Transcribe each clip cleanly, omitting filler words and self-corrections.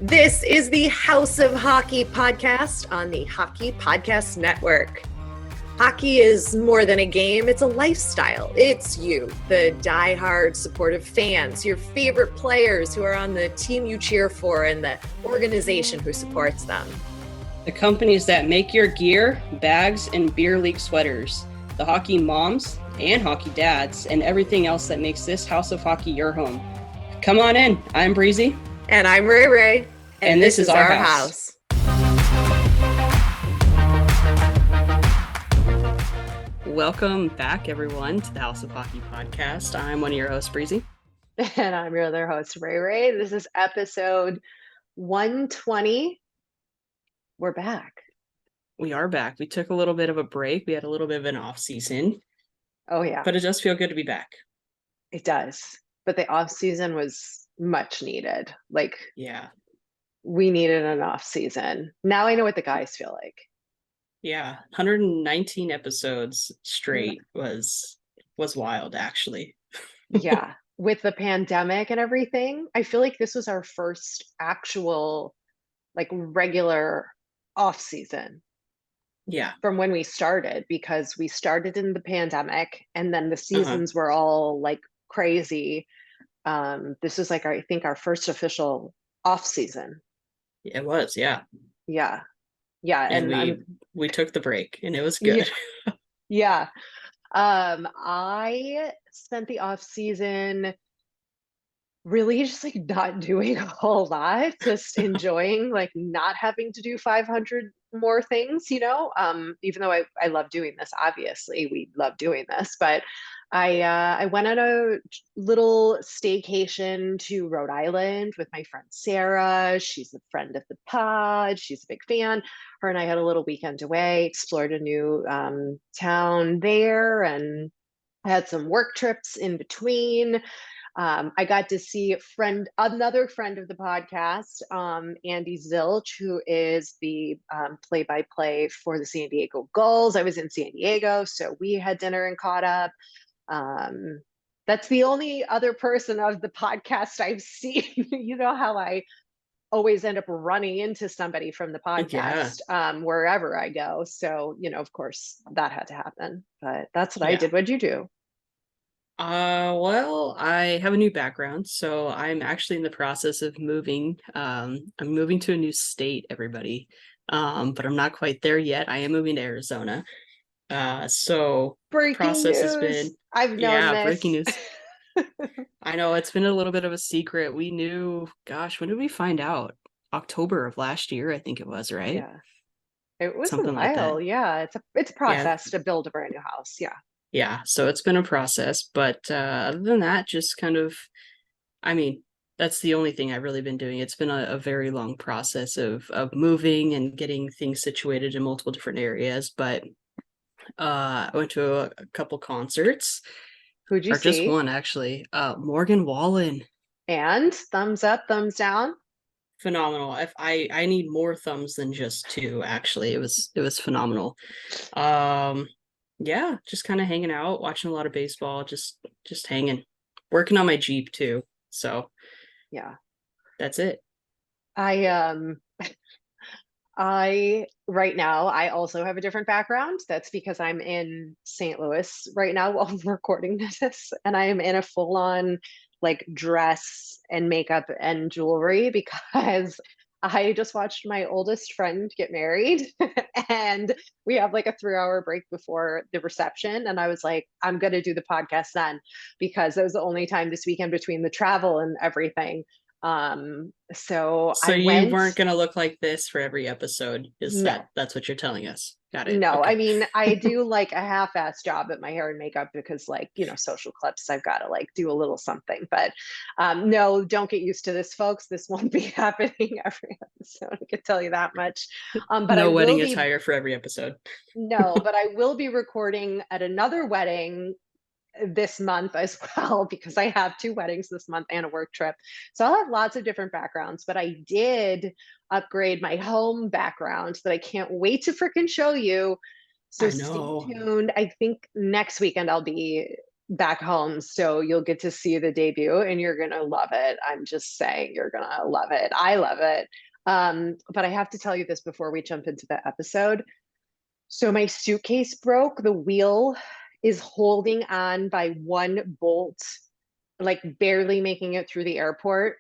This is the House of Hockey podcast on the Hockey Podcast Network. Hockey is more than a game, it's a lifestyle. It's you, the diehard supportive fans, your favorite players who are on the team you cheer for, and the organization who supports them. The companies that make your gear, bags, and beer league sweaters. The hockey moms and hockey dads, and everything else that makes this House of Hockey your home. Come on in. I'm Breezy. And I'm Rae. And this is our house. Welcome back, everyone, to the House of Hockey podcast. I'm one of your hosts, Breezy. And I'm your other host, Rae. This is episode 120. We're back. We are back. We took a little bit of a break. We had a little bit of an off season. Oh, yeah. But it does feel good to be back. It does. But the off season was much needed. Yeah. We needed an off season. Now I know what the guys feel like. Yeah. 119 episodes straight was wild, actually. Yeah. With the pandemic and everything, I feel like this was our first actual, regular off season. Yeah. From when we started, because we started in the pandemic and then the seasons were all crazy. This is I think our first official off season. It was, yeah. Yeah. And we took the break and it was good. Yeah. I spent the off season really just not doing a whole lot, just enjoying not having to do 500 more things, even though I love doing this. Obviously we love doing this, but I went on a little staycation to Rhode Island with my friend Sarah. She's a friend of the pod. She's a big fan. Her and I had a little weekend away, explored a new town there, and I had some work trips in between. I got to see another friend of the podcast, Andy Zilch, who is the play-by-play for the San Diego Gulls. I was in San Diego, so we had dinner and caught up. That's the only other person of the podcast I've seen. You know how I always end up running into somebody from the podcast wherever I go. So, of course that had to happen, but that's what I did. What'd you do? Well, I have a new background, so I'm actually in the process of moving. I'm moving to a new state, everybody. But I'm not quite there yet. I am moving to Arizona. So breaking process news. Has been I've known this. Breaking news. I know it's been a little bit of a secret. We knew, when did we find out? October of last year, I think it was, right? Yeah. It was something a while. like that. Yeah, it's a process to build a brand new house. Yeah, so it's been a process, but other than that, just that's the only thing I've really been doing. It's been a very long process of moving and getting things situated in multiple different areas, but I went to a couple concerts. Who'd you see? Just one, actually. Morgan Wallen. And thumbs up, thumbs down? Phenomenal. If I need more thumbs than just two, actually. It was phenomenal. Yeah, just kind of hanging out, watching a lot of baseball, just hanging, working on my Jeep too. So yeah, that's it. I right now, I also have a different background. That's because I'm in St. Louis right now while I'm recording this, and I am in a full-on dress and makeup and jewelry because I just watched my oldest friend get married and we have a 3-hour break before the reception. And I was like, I'm going to do the podcast then because that was the only time this weekend between the travel and everything. So you weren't going to look like this for every episode. That's what you're telling us? Got it. No, okay. I mean, I do a half-ass job at my hair and makeup because social clips, I've got to do a little something, but no, don't get used to this, folks. This won't be happening every episode. I can tell you that much. But no wedding attire for every episode. No, but I will be recording at another wedding this month as well, because I have 2 weddings this month and a work trip. So I'll have lots of different backgrounds, but I did upgrade my home background that I can't wait to freaking show you. So stay tuned. I think next weekend I'll be back home. So you'll get to see the debut and you're going to love it. I'm just saying, you're going to love it. I love it. But I have to tell you this before we jump into the episode. So my suitcase broke. The wheel is holding on by one bolt, like barely making it through the airport.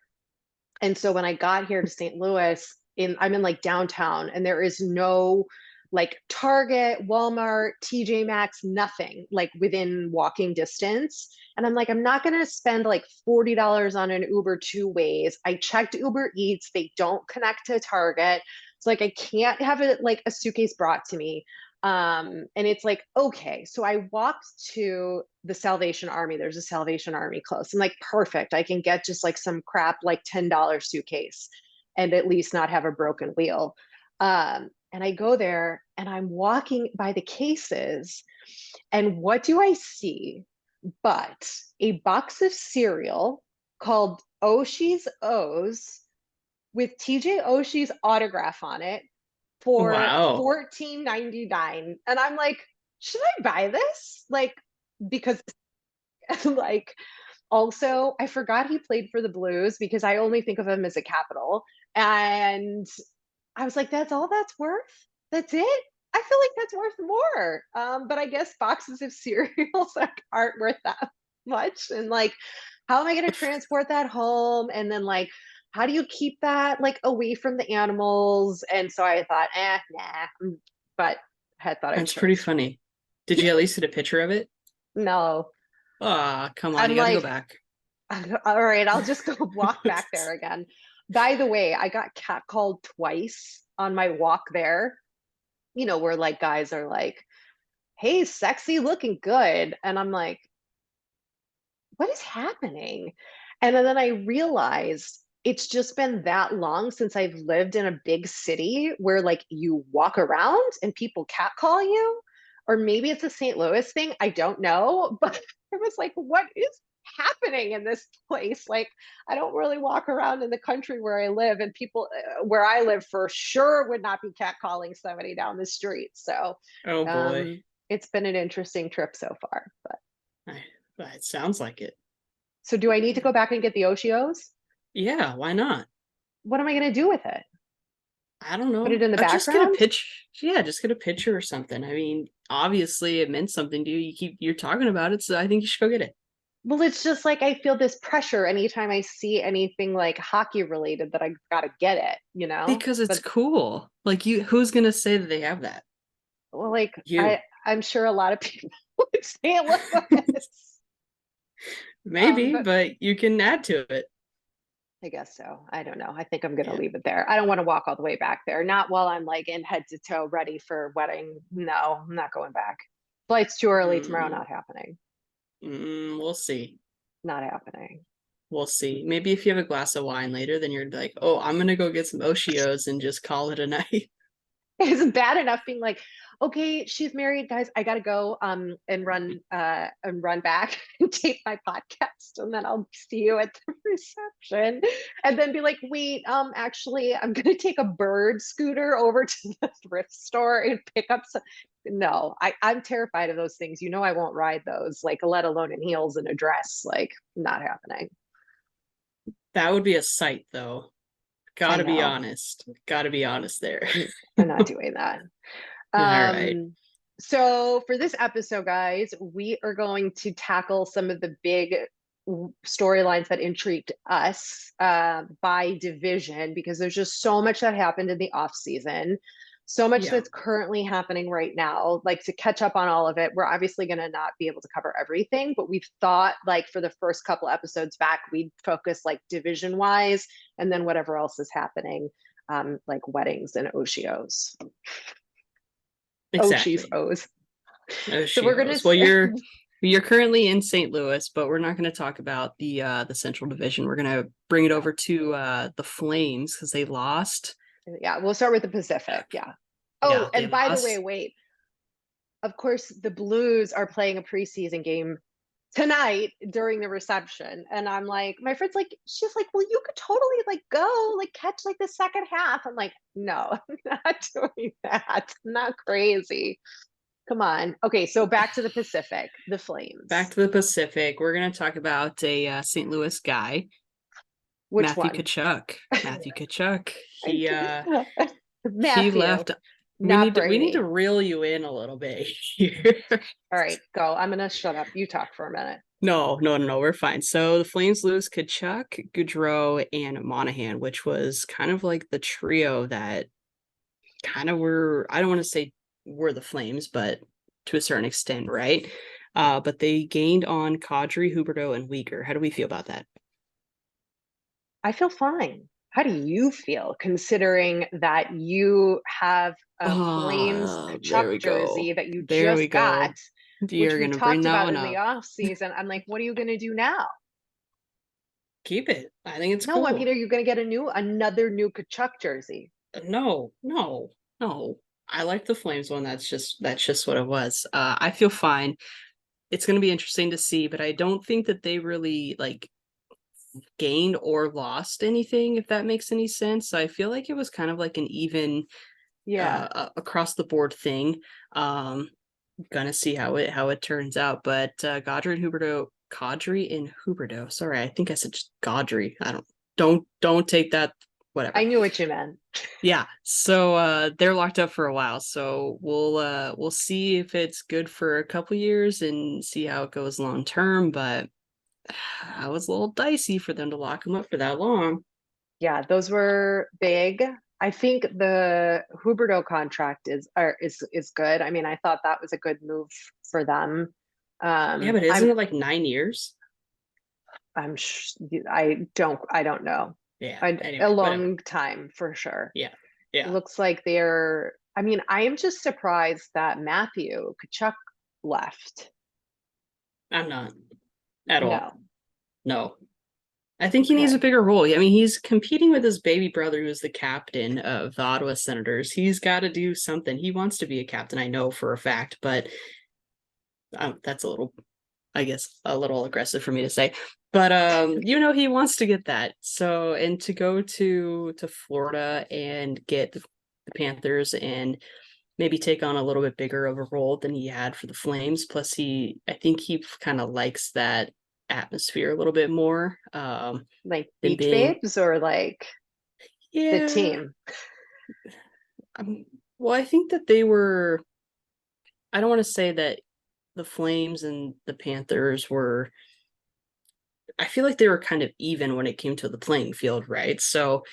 And so when I got here to St. Louis, I'm in like downtown, and there is no like Target, Walmart, TJ Maxx, nothing like within walking distance. And I'm like, I'm not going to spend like $40 on an Uber two ways. I checked Uber Eats, they don't connect to Target. It's like I can't have it like a suitcase brought to me. And it's like, okay. So I walked to the Salvation Army. There's a Salvation Army close. I'm like, perfect. I can get just like some crap, like $10 suitcase and at least not have a broken wheel. And I go there and I'm walking by the cases. And what do I see but a box of cereal called Oshie's O's with TJ Oshie's autograph on it for Wow. 14.99, and I'm like, should I buy this? Like, because like also I forgot he played for the Blues because I only think of him as a capital, and I was like, that's all that's worth. That's it. I feel like that's worth more. But I guess boxes of cereals like aren't worth that much, and like, how am I going to transport that home? And then like, how do you keep that like away from the animals? And so I thought, nah. But I thought I'd That's share pretty the story. funny. Did you at least get a picture of it? No, Ah, come on, I'm you got to go like, back. all right, I'll just go walk back there again. By the way, I got catcalled twice on my walk there, where like guys are like, hey, sexy, looking good. And I'm like, what is happening? And then I realized it's just been that long since I've lived in a big city where like you walk around and people catcall you. Or maybe it's a St. Louis thing. I don't know. But I was like, what is happening in this place? Like, I don't really walk around in the country where I live, and people where I live for sure would not be catcalling somebody down the street. So Oh boy. it's been an interesting trip so far. But I, it sounds like it. so do I need to go back and get the Oshios? Yeah, why not? What am I going to do with it? I don't Put it know. in the Just get a background? pitch. Yeah, just get a picture or something. I mean, obviously it meant something to you. You're talking about it, so I think you should go get it. Well, it's just like I feel this pressure anytime I see anything like hockey related that I got to get it. Because it's But cool. Like who's gonna say that they have that? well, like You. I'm sure a lot of people would say Louis. Maybe, But but you can add to it. I guess so. I don't know. I think I'm going to Yeah. leave it there. I don't want to walk all the way back there. Not while I'm like in head to toe ready for wedding. No, I'm not going back. Flight's too early tomorrow. Mm, Not happening. we'll see. Not happening. We'll see. Maybe if you have a glass of wine later, then you're like, oh, I'm gonna go get some Oshie Os and just call it a night. It's bad enough being like, okay, she's married, guys. I gotta go and run back and tape my podcast, and then I'll see you at the reception. And then be like, wait, actually, I'm gonna take a bird scooter over to the thrift store and pick up some. No, I'm terrified of those things. I won't ride those, like let alone in heels and a dress. Like, not happening. That would be a sight, though. I Gotta be know. honest. Gotta be honest there. I'm not doing that. All right. Um, so for this episode, guys, we are going to tackle some of the big storylines that intrigued us by division, because there's just so much that happened in the off season, so much Yeah. that's currently happening right now. Like, to catch up on all of it, we're obviously going to not be able to cover everything, but we've thought like for the first couple episodes back, we'd focus like division wise, and then whatever else is happening, like weddings and Oshios. Oshie's Exactly. O's. So we're Oshie gonna Os. Well, you're currently in St. Louis, but we're not going to talk about the Central Division. We're going to bring it yeah, over to the Flames because they lost. yeah, we'll start with the Pacific. Yeah. Oh, Yeah, they and by the way, lost. wait. Of course, the Blues are playing a preseason game tonight during the reception, and I'm like, my friend's like, she's like, well, you could totally like go like catch like the second half. I'm like, no, I'm not doing that. I'm not crazy. Come on. Okay, so back to the Pacific, the Back Flames. to the Pacific. We're gonna talk about a St. Louis guy, Which Matthew one? Kachuk. Matthew Kachuk. He Matthew, left. not We need to Brady. reel you in a little bit here. All right, go. I'm gonna shut up. You talk for a minute. No. We're fine. So the Flames lose Kachuk, Goudreau, and Monahan, which was kind of like the trio that kind of were. I don't want to say were the Flames, but to a certain extent, right? But they gained on Kadri, Huberdeau, and Weegar. How do we feel about that? I feel fine. How do you feel considering that you have a Flames Oh, Kachuk there we go. jersey that you There we just got, go. which You're we gonna bring talked that about one in the up. off season? I'm like, what are you gonna do now? Keep it. I think it's No, I mean, cool. are you gonna get another new Kachuk jersey? No. I like the Flames one. That's just what it was. I feel fine. It's gonna be interesting to see, but I don't think that they really like gained or lost anything, if that makes any sense. So I feel like it was kind of like an even Yeah. across the board thing. Gonna see how it turns out. But Kadri and Huberdeau. Sorry, I think I said just Gaudry. I don't take that. Whatever. I knew what you meant. Yeah. So they're locked up for a while. So we'll see if it's good for a couple years and see how it goes long term. But I was a little dicey for them to lock them up for that long. Yeah, those were big. I think the Huberto contract is good. I mean, I thought that was a good move for them. Yeah, but isn't I'm it like 9 years? I'm sh I don't know. Yeah. A Anyway, whatever. long time for sure. Yeah. It Yeah. looks like I mean, I am just surprised that Matthew Kachuk left. I'm not at all. No. No. I think he needs a Okay. bigger role. I mean, he's competing with his baby brother, who's the captain of the Ottawa Senators. He's got to do something. He wants to be a captain, I know for a fact, but that's a little, I guess, a little aggressive for me to say. But he wants to get that. So, and to go to Florida and get the Panthers and maybe take on a little bit bigger of a role than he had for the Flames. Plus, I think he kind of likes that atmosphere a little bit more. Like Than Beach being Babes or like the yeah. team? Well, I think that they were. I don't want to say that the Flames and the Panthers were. I feel like they were kind of even when it came to the playing field, right? So,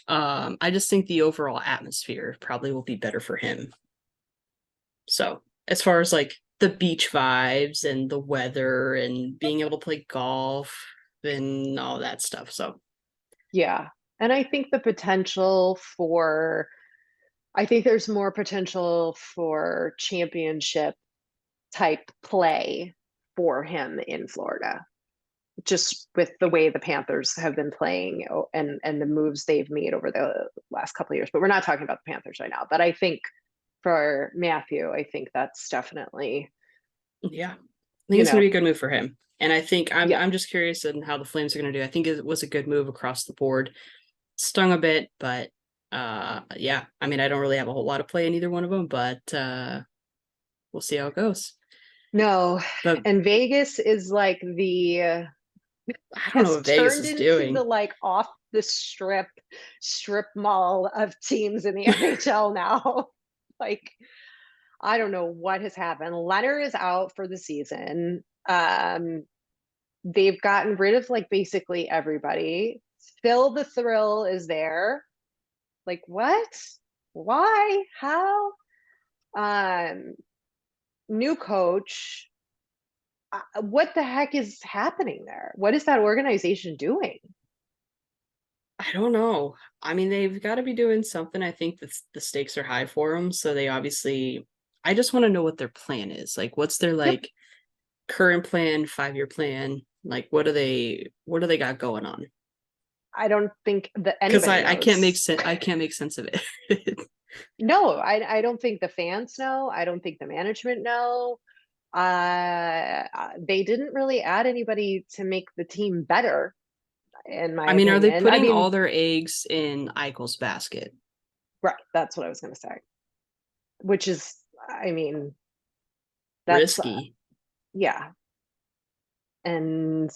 I just think the overall atmosphere probably will be better for him. So, as far as like the beach vibes and the weather and being able to play golf and all that stuff. So, Yeah. And I think there's more potential for championship type play for him in Florida, just with the way the Panthers have been playing and the moves they've made over the last couple of years. But we're not talking about the Panthers right now. But I think for Matthew, I think that's definitely, yeah, I think you it's going to know, be a good move for him. And I think yeah. I'm just curious on how the Flames are going to do. I think it was a good move across the board. Stung a bit, but yeah. I mean, I don't really have a whole lot of play in either one of them, but we'll see how it goes. No, But and Vegas is like I don't know has what Vegas turned is into the doing. like off the strip mall of teams in the NHL now. Like I don't know what has happened. Leonard is out for the season. They've gotten rid of like basically everybody. Phil the Thrill is there. Like what? Why? How? Um, New coach. What the heck is happening there? What is that organization doing? I don't know. I mean, they've got to be doing something. I think that the stakes are high for them, so they obviously. I just want to know what their plan is. Like, what's their Yep. like current plan, 5 year plan? Like, what do they got going on? I don't think that Because anybody I can't make knows. sense. I can't make sense of it. No, I don't think the fans know. I don't think the management know. They didn't really add anybody to make the team better, in my I mean, are they opinion. I putting mean, all their eggs in Eichel's basket? right, that's what I was going to say, which is, I mean, That's risky. yeah. And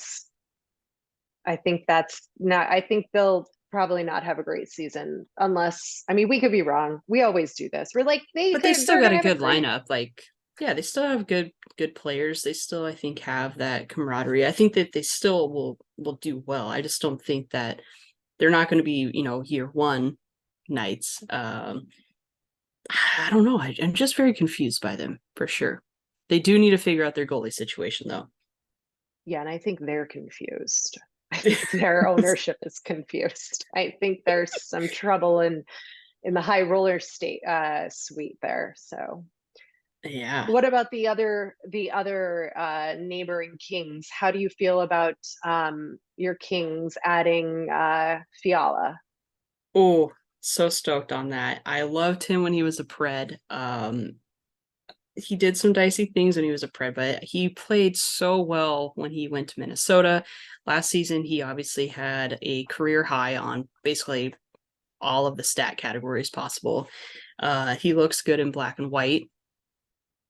I think that's not, I think they'll probably not have a great season unless, I mean, we could be wrong. We always do this. We're like, But they still they're got going a to have a good great. lineup. Like, yeah, they still have good players. They still, I think, have that camaraderie. I think that they still will do well. I just don't think that they're not going to be, year one Knights. I don't know. I'm just very confused by them for sure. They do need to figure out their goalie situation though. Yeah. And I think they're confused. I think their ownership is confused. I think there's some trouble in the high roller state suite there. So Yeah. what about the other neighboring kings? How do you feel about your kings adding Fiala? Oh, so stoked on that. I loved him when he was a pred. He did some dicey things when he was a pred, but he played so well when he went to Minnesota. Last season, he obviously had a career high on basically all of the stat categories possible. He looks good in black and white.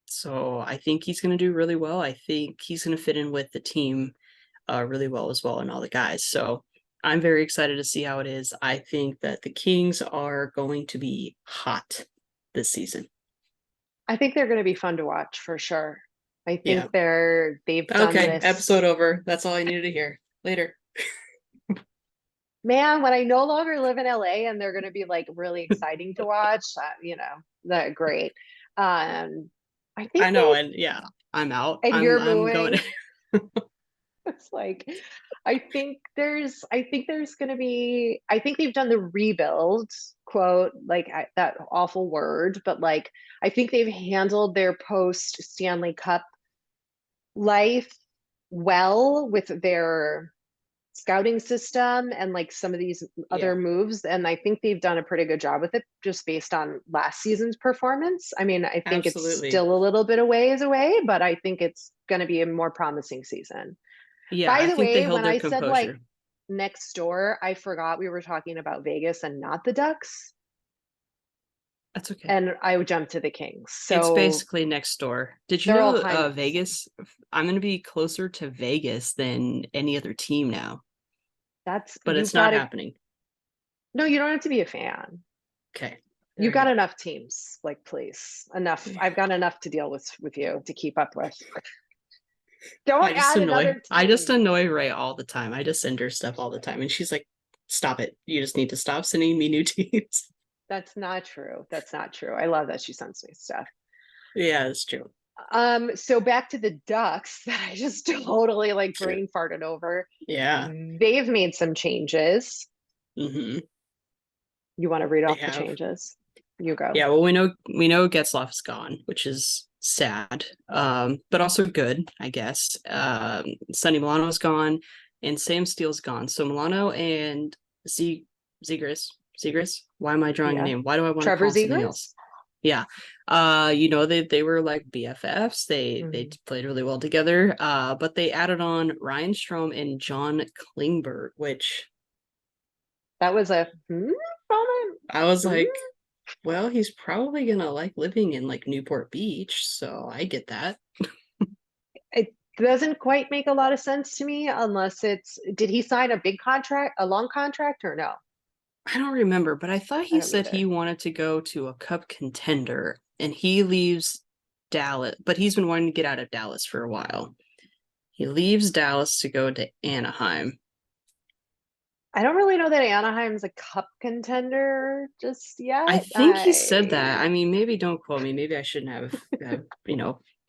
So I think he's going to do really well. I think he's going to fit in with the team really well as well and all the guys. So I'm very excited to see how it is. I think that the Kings are going to be hot this season. I think they're going to be fun to watch for sure. I Yeah. think they've done Okay. Episode this. over. That's all I needed to hear. Later. Man, when I no longer live in LA and they're going to be like really exciting to watch, that great. Um, I I think know, and yeah, I'm out. and I'm you're I'm going. moving. It's like I think there's going to be I think they've done the rebuild quote like that awful word, but like I think they've handled their post Stanley Cup life well with their scouting system and like some of these Yeah, other moves. And I think they've done a pretty good job with it just based on last season's performance. I mean, I think it's absolutely. still a little bit of ways away, but I think it's going to be a more promising season. Yeah, By I the think they way, held when their I said like composure. next door, I forgot we were talking about Vegas and not the Ducks. That's okay. And I jumped to the Kings. It's So basically next door. Did you they're all know Hyman's. Vegas? I'm going to be closer to Vegas than any other team now, That's but you've it's got not to happening. no, you don't have to be a fan. Okay, there You we got go. enough teams, like please. Enough. I've got enough to deal with you to keep up with. Don't add another I just team. annoy Ray all the time. I just send her stuff all the time, and she's like, "Stop it! You just need to stop sending me new teams." That's not true. That's not true. I love that she sends me stuff. Yeah, it's true. So back to the Ducks that I just totally like brain farted over. Yeah, They've made some changes. hmm You want to read they off the have. changes? You go. Yeah, well, we know Getzloff is gone, which is sad, but also good, I guess. Sonny Milano's gone, and Sam Steele's gone. So Milano and Z Zegras. Why am I drawing a Yeah. name? Why do I want to Trevor call him something else? Zegras? Yeah, they were like BFFs. They Mhm. played really well together. But they added on Ryan Strom and John Klingberg, which That was a moment. I was Hmm? like, well, he's probably gonna like living in like Newport Beach, so I get that. It doesn't quite make a lot of sense to me unless did he sign a big contract, a long contract or no? I don't remember, but I thought I he don't said he either. wanted to go to a cup contender and he leaves Dallas, but he's been wanting to get out of Dallas for a while. He leaves Dallas to go to Anaheim. I don't really know that Anaheim's a cup contender just I yet. think he said that. I mean, maybe don't quote me. Maybe I shouldn't have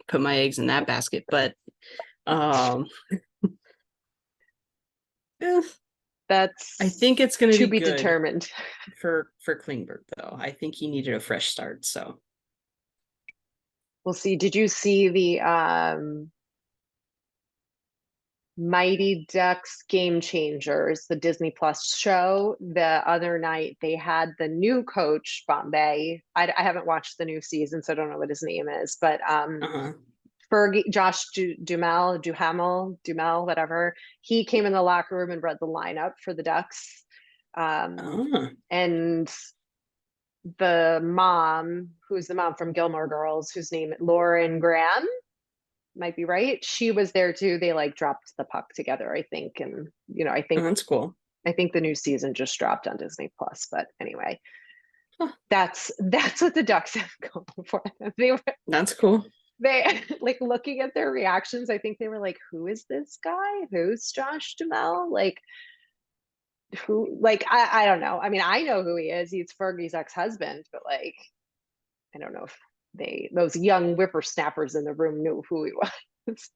put my eggs in that basket, but um eh, I think That's it's going to to be be good determined. for Klingberg though. I think he needed a fresh start, so We'll see. Did you see the Mighty Ducks Game Changers, the Disney Plus show? The other night they had the new coach, Bombay. I haven't watched the new season, so I don't know what his name is, but uh-huh. Fergie, Josh Duhamel, whatever. He came in the locker room and read the lineup for the Ducks. Oh. And the mom, who's the mom from Gilmore Girls, whose name Lauren Graham. might be right. She was there too. They like dropped the puck together, I think. And, Oh, that's cool. I think the new season just dropped on Disney Plus. But anyway, Huh, that's what the Ducks have going for them. that's cool. They like looking at their reactions, I think they were like, who is this guy? Who's Josh Duhamel? Like who like I don't know. I mean, I know who he is. He's Fergie's ex-husband, but like I don't know if those young whippersnappers in the room knew who he was.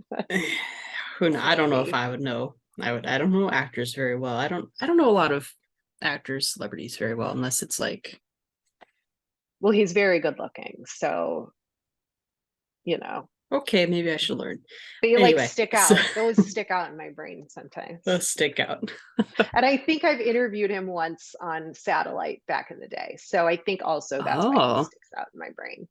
Who I don't know if Me. I would know. I don't know actors very well. I don't know a lot of actors, celebrities very well, unless it's like, Well, he's very good looking, so you know. okay, maybe I should learn. They like Anyway, stick so out. Those stick out in my brain sometimes. let's stick out. And I think I've interviewed him once on satellite back in the day. So I think also that's why he Oh, sticks out in my brain.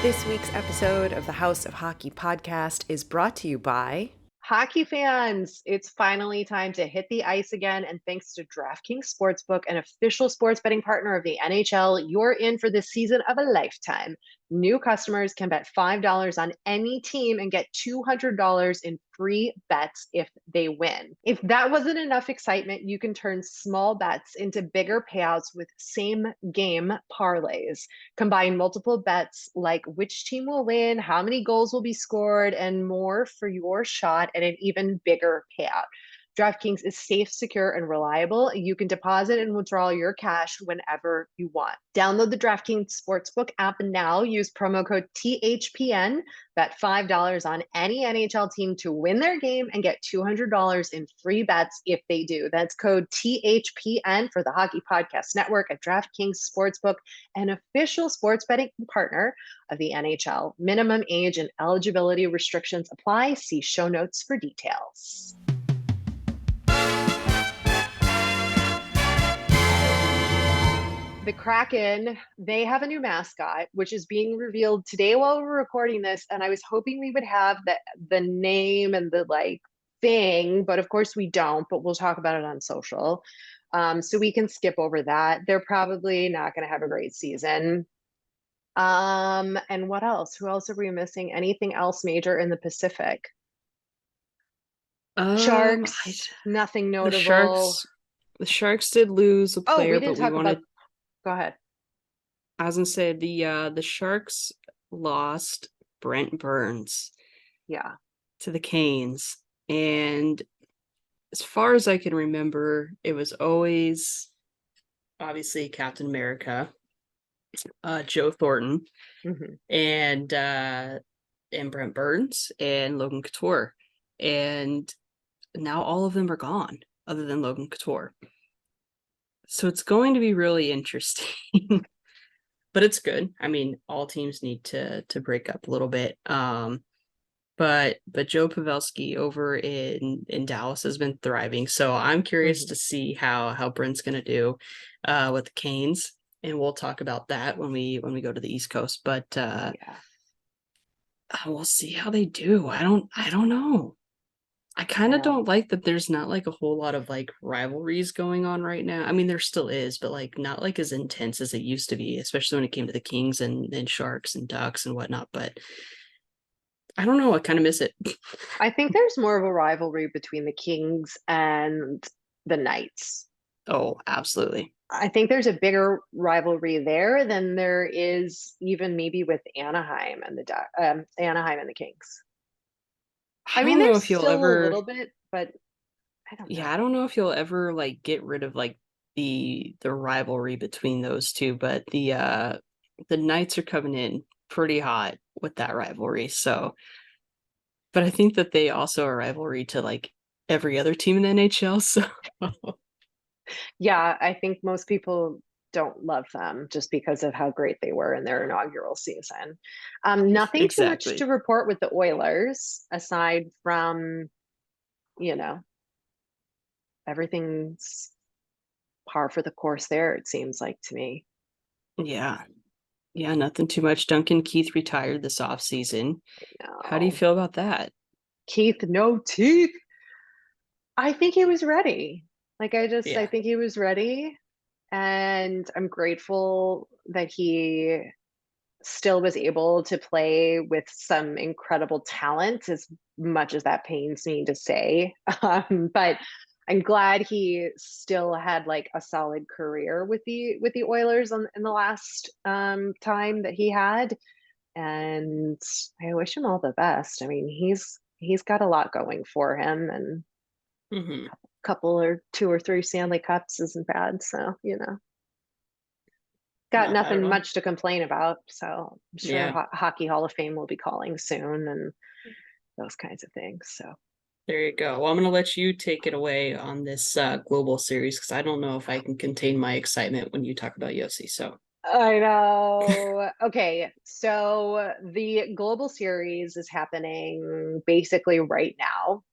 This week's episode of the House of Hockey podcast is brought to you by Hockey fans, it's finally time to hit the ice again. And thanks to DraftKings Sportsbook, an official sports betting partner of the NHL, you're in for the season of a lifetime. New customers can bet $5 on any team and get $200 in free bets if they win. If that wasn't enough excitement, you can turn small bets into bigger payouts with same game parlays. Combine multiple bets like which team will win, how many goals will be scored, and more for your shot at an even bigger payout. DraftKings is safe, secure, and reliable. You can deposit and withdraw your cash whenever you want. Download the DraftKings Sportsbook app now. Use promo code THPN. Bet $5 on any NHL team to win their game and get $200 in free bets if they do. That's code THPN for the Hockey Podcast Network at DraftKings Sportsbook, an official sports betting partner of the NHL. Minimum age and eligibility restrictions apply. See show notes for details. The Kraken, they have a new mascot, which is being revealed today while we're recording this. And I was hoping we would have the name and the like thing, but of course we don't, but we'll talk about it on social. So we can skip over that. They're probably not going to have a great season. And what else? Who else are we missing? Anything else major in the Pacific? um, I, Sharks, nothing the notable. Sharks. The Sharks did lose a Oh, we player, didn't but we talk about, wanted. go ahead. I was gonna say the Sharks lost Brent Burns Yeah. to the Canes, and as far as I can remember, it was always obviously Captain America, Joe Thornton, Hmm. and Brent Burns and Logan Couture, and now all of them are gone, other than Logan Couture. So it's going to be really interesting, but it's good. I mean, all teams need to break up a little bit. But Joe Pavelski over in Dallas has been thriving. So I'm curious Hmm. to see how Brent's gonna do with the Canes. And we'll talk about that when we go to the East Coast. But Yeah. we'll see how they do. I don't know. I kind I of don't. don't like that there's not like a whole lot of like rivalries going on right now. I mean, there still is, but like not like as intense as it used to be, especially when it came to the Kings and Sharks and Ducks and whatnot. But I don't know. I kind of miss it. I think there's more of a rivalry between the Kings and the Knights. Oh, absolutely. I think there's a bigger rivalry there than there is even maybe with Anaheim and Anaheim and the Kings. I I mean, don't know there's if you'll still a ever, little bit, but I don't yeah, I know. don't know if you'll ever like get rid of like the rivalry between those two, but the Knights are coming in pretty hot with that rivalry. So, but I think that they also are a rivalry to like every other team in the NHL. So, Yeah, I think most people don't love them just because of how great they were in their inaugural season. Nothing too much to exactly. report with the Oilers aside from, you know, everything's par for the course there, it seems like to me. Yeah. Yeah, nothing too much. Duncan Keith retired this off season. How do you No. feel about that? Keith, no teeth. I think he was ready. I Yeah. think he was ready. and I'm grateful that he still was able to play with some incredible talent, as much as that pains me to say. But I'm glad he still had like a solid career with the Oilers in the last time that he had, and I wish him all the best. I mean, he's got a lot going for him, and Mm-hmm. a couple or two or three Stanley Cups isn't bad. So, got Not bad at nothing all. much to complain about. So I'm sure Yeah, Hockey Hall of Fame will be calling soon and those kinds of things. So there you go. Well, I'm going to let you take it away on this global series because I don't know if I can contain my excitement when you talk about Yossi. So, I know. Okay, so the Global Series is happening basically right now.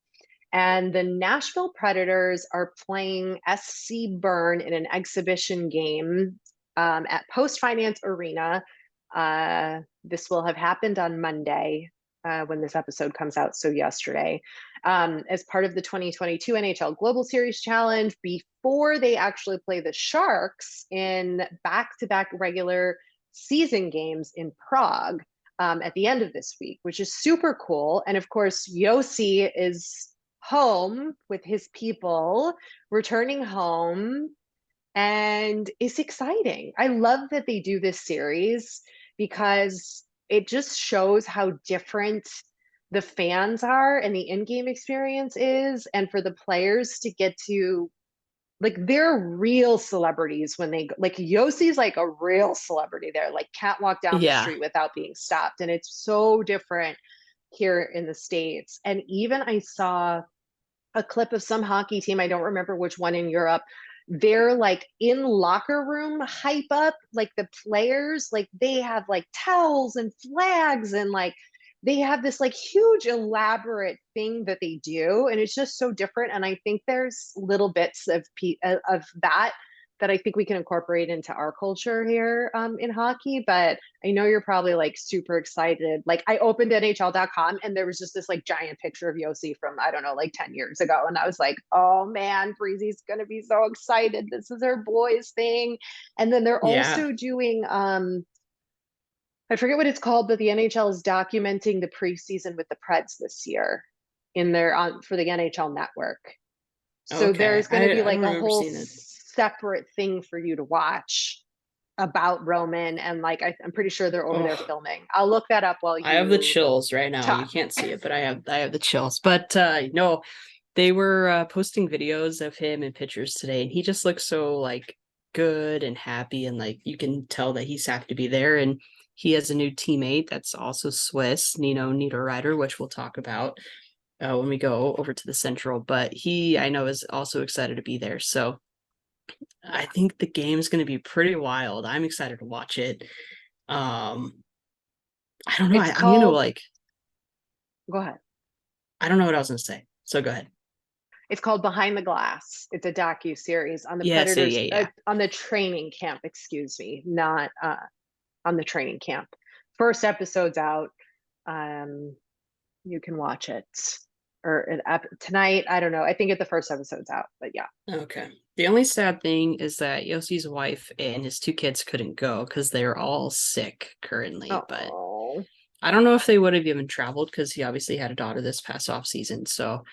And the Nashville Predators are playing SC Bern in an exhibition game at Post Finance Arena. This will have happened on Monday when this episode comes out, so yesterday, as part of the 2022 NHL Global Series Challenge, before they actually play the Sharks in back-to-back regular season games in Prague at the end of this week, which is super cool. And of course, Yossi is home with his people, returning home, and it's exciting. I love that they do this series because it just shows how different the fans are and the in-game experience is, and for the players to get to like they're real celebrities when they like Yossi's like a real celebrity there, like can't walk down the yeah. street without being stopped. And it's so different here in the States. And even I saw a clip of some hockey team, I don't remember which one in Europe. They're like in locker room hype up, like the players, like they have like towels and flags and like they have this like huge elaborate thing that they do, and it's just so different. And I think there's little bits of that that I think we can incorporate into our culture here in hockey. But I know you're probably like super excited. Like I opened NHL.com and there was just this like giant picture of Yossi from, I don't know, like 10 years ago. And I was like, oh man, Breezy's going to be so excited. This is her boys thing. And then they're Yeah. also doing, I forget what it's called, but the NHL is documenting the preseason with the Preds this year in their on for the NHL network. So Okay. there's going to be I don't like a remember whole seeing it. separate thing for you to watch about Roman, and like I'm pretty sure they're over there Oh, filming. I'll look that up while I have the you chills right now. You talk. can't see it, but I have the chills. But no, they were posting videos of him and pictures today, and he just looks so like good and happy, and like you can tell that he's happy to be there. And he has a new teammate that's also Swiss, Nino Niederreiter, which we'll talk about when we go over to the Central. But he, I know, is also excited to be there. So I think the game is going to be pretty wild. I'm excited to watch it. Um, I don't know. It's I'm gonna called, like. go ahead. I don't know what I was gonna say. So go ahead. It's called Behind the Glass. It's a docu series on the Yes, yeah, Predators, yeah, yeah. on the training camp. Excuse me, not on the training camp. First episode's out. Um, you can watch it or tonight. I don't know. I think the first episode's out, but yeah. Okay. The only sad thing is that Yossi's wife and his two kids couldn't go because they're all sick currently. But Oh, I don't know if they would have even traveled because he obviously had a daughter this past off season. So,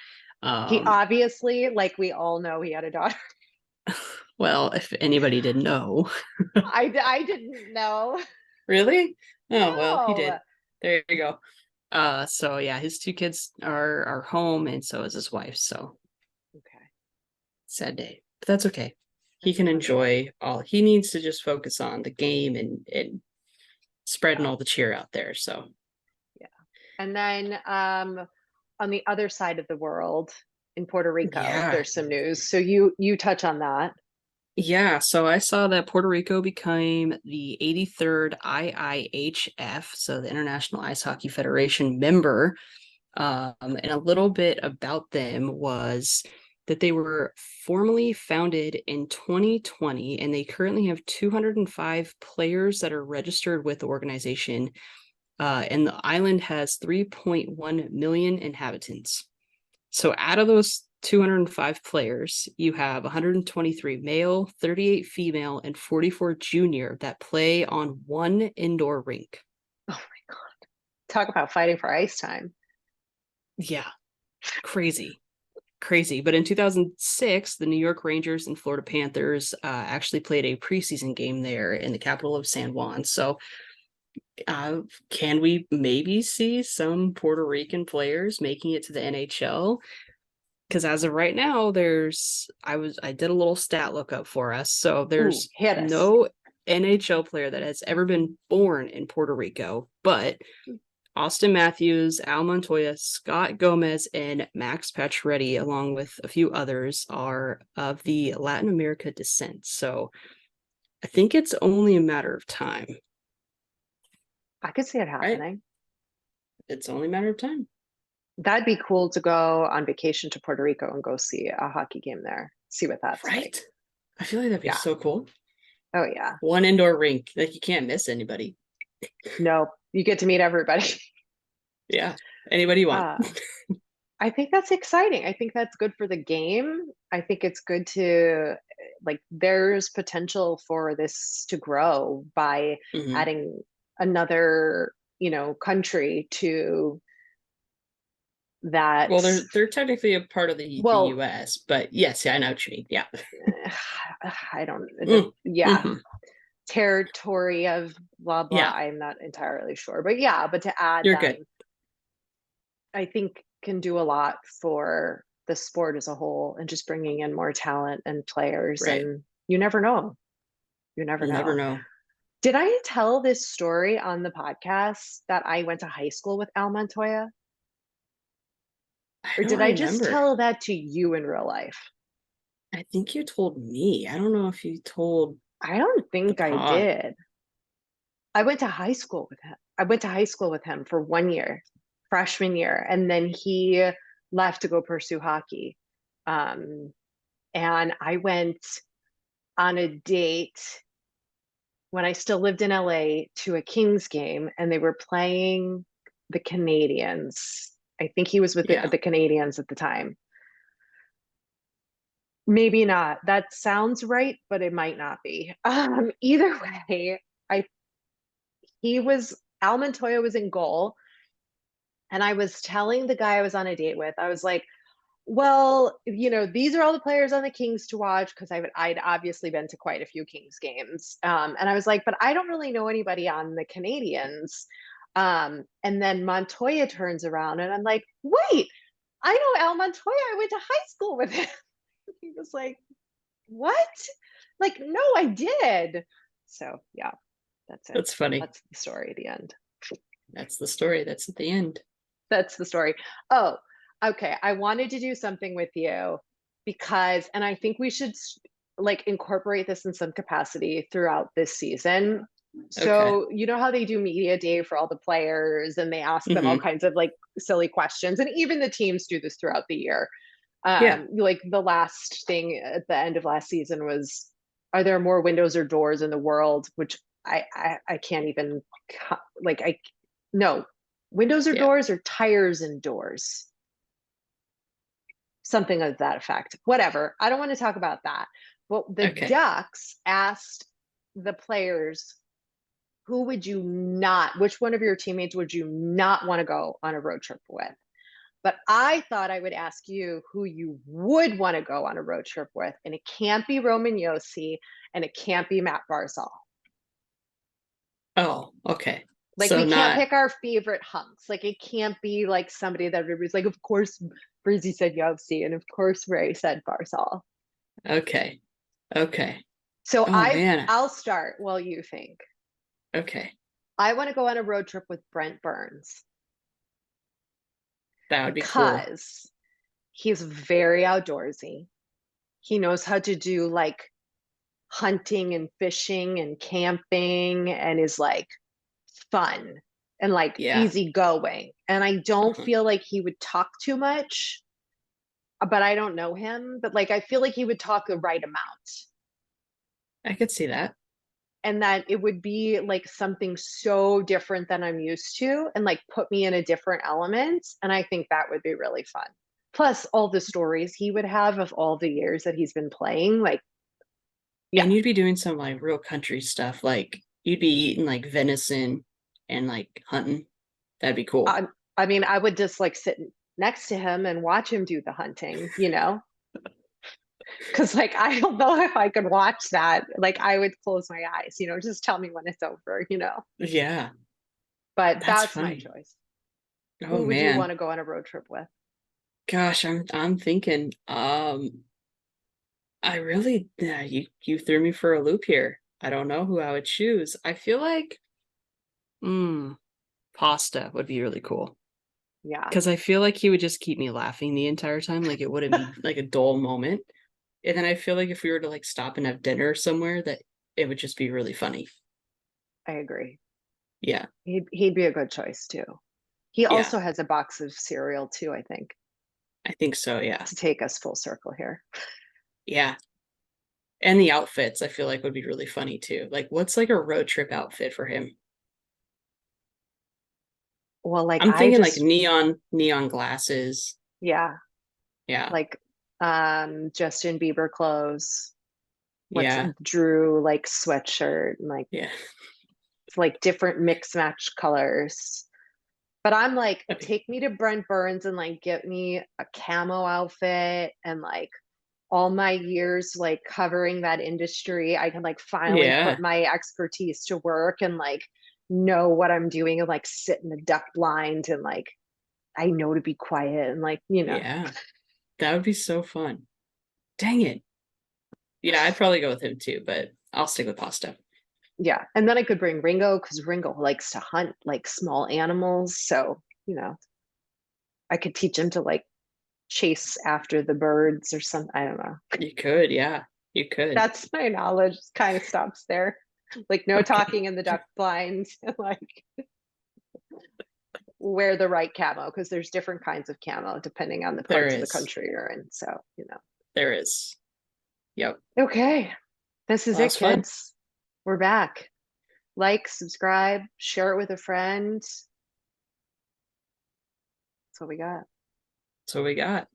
he um, obviously, like we all know, he had a daughter. well, if anybody didn't know, I didn't know. really? Oh well, he did. No. There you go. So yeah, his two kids are home, and so is his wife. So Okay. sad day, but that's okay. He That's can unfortunate. enjoy all. He needs to just focus on the game and spreading Yeah. all the cheer out there. So Yeah. And then on the other side of the world in Puerto Rico, yeah, there's some news. So you touch on that. yeah. So I saw that Puerto Rico became the 83rd IIHF, so the International Ice Hockey Federation member. And a little bit about them was that they were formally founded in 2020, and they currently have 205 players that are registered with the organization. And the island has 3.1 million inhabitants. So out of those 205 players. You have 123 male, 38 female, and 44 junior that play on one indoor rink. Oh my God. Talk about fighting for ice time. Yeah. Crazy. But in 2006, the New York Rangers and Florida Panthers actually played a preseason game there in the capital of San Juan. So can we maybe see some Puerto Rican players making it to the NHL? Because as of right now, I did a little stat lookup for us. So there's Hit us. no NHL player that has ever been born in Puerto Rico, but Austin Matthews, Al Montoya, Scott Gomez, and Max Pacioretty, along with a few others, are of the Latin America descent. So I think it's only a matter of time. I could see it happening. Right? It's only a matter of time. That'd be cool to go on vacation to Puerto Rico and go see a hockey game there. See what that's like. I feel like that'd be so cool. Oh yeah. One indoor rink. Like you can't miss anybody. No, you get to meet everybody. Yeah. Anybody you want. I think that's exciting. I think that's good for the game. I think it's good to there's potential for this to grow by adding another, country to that. Well, they're technically a part of the US, but yes, yeah, I know what you mean. Yeah. I don't territory of blah blah. Yeah. I'm not entirely sure. But to add You're good. I think can do a lot for the sport as a whole and just bringing in more talent and players. Right. And you never know. You never know. Did I tell this story on the podcast that I went to high school with Al Montoya? Or did I just tell that to you in real life? I think you told me. I don't know if you told. I don't think I did. I went to high school with him. I went to high school with him for 1 year, freshman year, and then he left to go pursue hockey. And I went on a date when I still lived in LA to a Kings game, and they were playing the Canadiens. I think he was with the Canadiens at the time. Maybe not. That sounds right, but it might not be. Either way, Al Montoya was in goal, and I was telling the guy I was on a date with, I was like, well, these are all the players on the Kings to watch, because I'd obviously been to quite a few Kings games. And I was like, but I don't really know anybody on the Canadiens. And then Montoya turns around and I'm like, wait, I know Al Montoya. I went to high school with him. He was like, what? Like, no, I did. So yeah, that's it. That's funny. That's the story at the end. That's the story. That's at the end. That's the story. Oh, okay. I wanted to do something with you because, and I think we should incorporate this in some capacity throughout this season. So, you know how they do media day for all the players and they ask them all kinds of silly questions, and even the teams do this throughout the year. Like the last thing at the end of last season was, are there more windows or doors in the world? Which I can't even no. Windows or doors, or tires and doors. Something of that effect. Whatever. I don't want to talk about that. Well, the Ducks asked the players, which one of your teammates would you not want to go on a road trip with? But I thought I would ask you who you would want to go on a road trip with. And it can't be Roman Josi and it can't be Matt Barzal. Oh, okay. We can't pick our favorite hunks. It can't be somebody that everybody's like, of course, Breezy said Yovsi, and of course, Rae said Barzal. Okay. So I'll start while you think. Okay. I want to go on a road trip with Brent Burns. That would be cool. Because he's very outdoorsy. He knows how to do hunting and fishing and camping, and is fun and easygoing. And I don't feel like he would talk too much, but I don't know him. But I feel like he would talk the right amount. I could see that. And that it would be something so different than I'm used to, and put me in a different element. And I think that would be really fun. plus all the stories he would have of all the years that he's been playing. Like, yeah. And you'd be doing some like real country stuff. Like you'd be eating like venison and like hunting. That'd be cool. I mean, I would just like sit next to him and watch him do the hunting, you know? Because like I don't know if I could watch that. Like I would close my eyes, you know, just tell me when it's over, you know. Yeah, But that's that's my funny. choice. Oh Who would you man. want to go on a road trip with? Gosh, I'm thinking, I really, yeah, you threw me for a loop here. I don't know who I would choose. I feel like, mm, pasta would be really cool Yeah, because I feel like he would just keep me laughing the entire time. Like it wouldn't be like a dull moment. And then I feel like if we were to like stop and have dinner somewhere, that it would just be really funny. I agree. Yeah, He'd be a good choice too. He yeah, also has a box of cereal too, I think, I think so. Yeah, to take us full circle here. yeah. And the outfits I feel like would be really funny too. Like, what's like a road trip outfit for him? Well, like I'm I thinking like just, neon glasses. yeah, Yeah, like Justin Bieber clothes. What's yeah, Drew like sweatshirt and yeah. like different mix match colors. But I'm like, That'd be- take me to Brent Burns and like get me a camo outfit and like all my years like covering that industry, I can like finally put Yeah, my expertise to work and like know what I'm doing and like sit in the duck blind and like I know to be quiet and like, you know, yeah. That would be so fun. Dang it. Yeah, I'd probably go with him too, but I'll stick with pasta. yeah. And then I could bring Ringo because Ringo likes to hunt like small animals. So, you know, I could teach him to like chase after the birds or something. I don't know. You could, yeah, you could. That's my knowledge kind of stops there. Like no Okay, talking in the duck blinds, like wear the right camo because there's different kinds of camo depending on the there parts of the is. country you're in. So, you There is. Yep. know. Okay. This is Well, it, that's fun. kids. We're back. Like, subscribe, share it with a friend. That's what we got. That's what we got.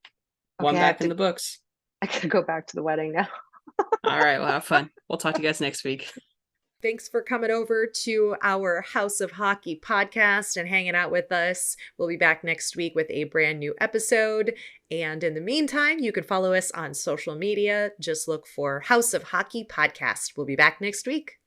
One Okay, I have back in to the books. I gotta go back to the wedding now. All right, well, have fun. We'll talk to you guys next week. Thanks for coming over to our House of Hockey podcast and hanging out with us. We'll be back next week with a brand new episode. And in the meantime, you can follow us on social media. Just look for House of Hockey podcast. We'll be back next week.